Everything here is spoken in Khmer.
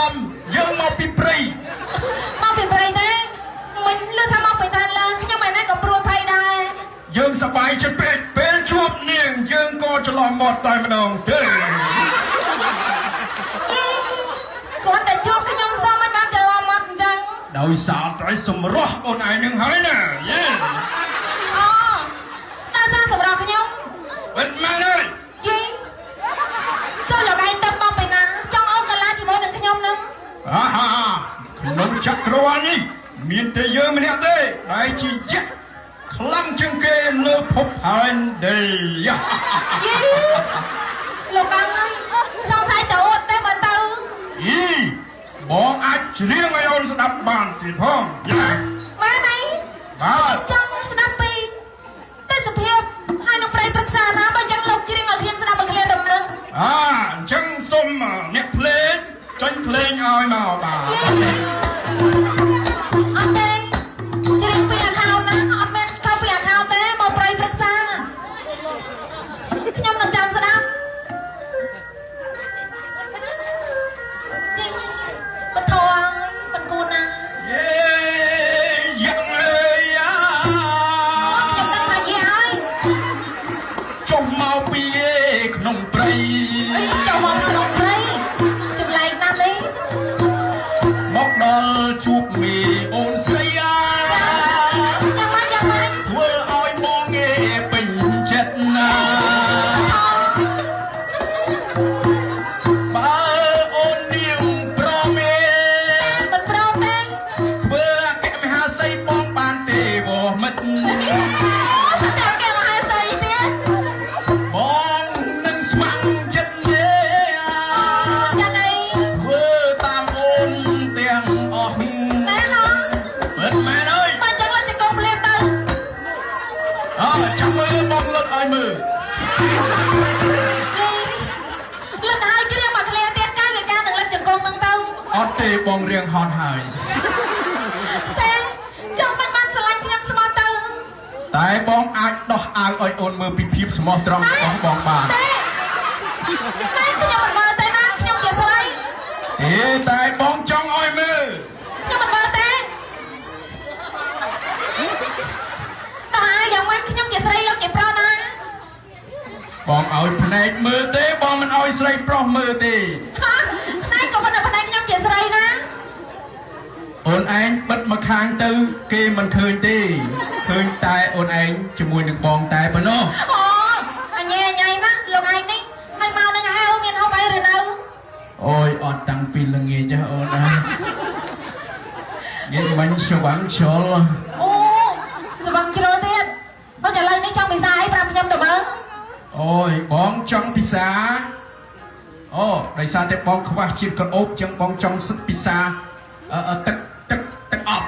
มយើងមកពីព្រៃមកពីព្រៃទេមិនលើថាមកពីឋានលើខ្ញុំមិនណាក៏ព្រួយភ័យដែរយើងសប្បាយចិត្តពេកពេលជួបនាងយើងក៏ច្រឡំមាត់តែម្ដងទេគាត់តែជួបខ្ញុំសោះមិនបានច្រឡំមាត់អញ្ចឹងដោយសារតែសម្រស់អូនឯងនឹងហើយណាយេអូដល់សារសម្រស់ខ្ញុំអត់មែនទេយីចូលលោកឯងទៅមកពីណាចង់អូកាឡាជាមួយនឹងខ្ញុំនឹងហាក្នុងចក្រវាឡនេះមានតែយើងម្នាក់ទេដែលជាយក្សខ្លាំងជាងគេលើភពផែនដីយីលោកអើយសង្ស័យទៅអត់ទេបើទៅយីបងអាចច្រៀងឲ្យអូនស្ដាប់បានទេផងយ៉ាមែនទេបាទចង់ស្ដាប់ពីទេសភាពហើយនឹងប្រៃប្រឹក្សាណាបើចឹងលោកច្រៀងឲ្យខ្ញុំស្ដាប់ឲ្យឃ្លាទៅនឹងអញ្ចឹងសូមអ្នកភ្លេងចាញ់ភ្លេងឲ្យមកបាទអត់ទេច្រៀងពីអាខោណាអត់មានខោពីអាខោទេមកប្រៃប្រឹក្សាខ្ញុំនឹងចាំស្ដាប់ចេញបធរមិនគួរណាយេយ៉ាងអើយខ្ញុំដឹងថាយីហើយចុះមកពីក្នុងព្រៃចុះមកក្នុងព្រៃចម្លែកណាស់ទេមកដល់ជួបមីអូនស្រីយ៉ាងម៉េចធ្វើឲ្យបងងាយពេញចិត្តណាបើអូននាងប្រមេមិនប្រមទេធ្វើអគ្គមហាសីបងបានទេវមិត្តស្ទើរគេមហាសីទៀតបងនឹងស្ម័គ្រចិត្តទេយ៉ាងអីធ្វើតាមអូនទាំងអស់មែនអត់មែនអើយបើចឹងទៅកុំភ្លាមទៅចាំមើលបងលុតឲ្យមើលលឹកហើយច្រៀងមកឃ្លាទៀតកាយវាការនឹងលឹកចង្គង់នឹងទៅអត់ទេបងរៀងហត់ហើយតែចង់បានស្រឡាញ់ខ្ញុំស្មោះទៅតែបងអាចដោះអាវឲ្យអូនមើលពីភាពស្មោះត្រង់របស់បងបានតែខ្ញុំមិនមើលទេណាខ្ញុំជាស្រីតែបងចង់ឲ្យមើលខ្ញុំមិនមើលទេតែយ៉ាងម៉េចខ្ញុំជាស្រីលោកជាប្រុសណាបងឲ្យភ្នែកមើលទេបងមិនឲ្យស្រីប្រុសមើលទេតែក៏មិនឲ្យភ្នែកខ្ញុំជាស្រីណាអូនឯងបិទមកខាងទៅគេមិនឃើញទេឃើញតែអូនឯងជាមួយនឹងបងតែប៉ុណ្ណោះអូអញណាលោកឯងនេះហើយមកនឹងហៅមានហូបអីឬនៅអូយអត់តាំងពីល្ងាចចាអូនណាយើងបាញ់ស្វាំងជ្រុលអូស្វាំងជ្រុលទៀតអូឥឡូវនេះចង់ពិសាអីប្រាប់ខ្ញុំទៅមើលអូយបងចង់ពិសាអូដោយសារតែបងខ្វះជាតិក្រអូបចឹងបងចង់សឹកពិសាទឹកអប់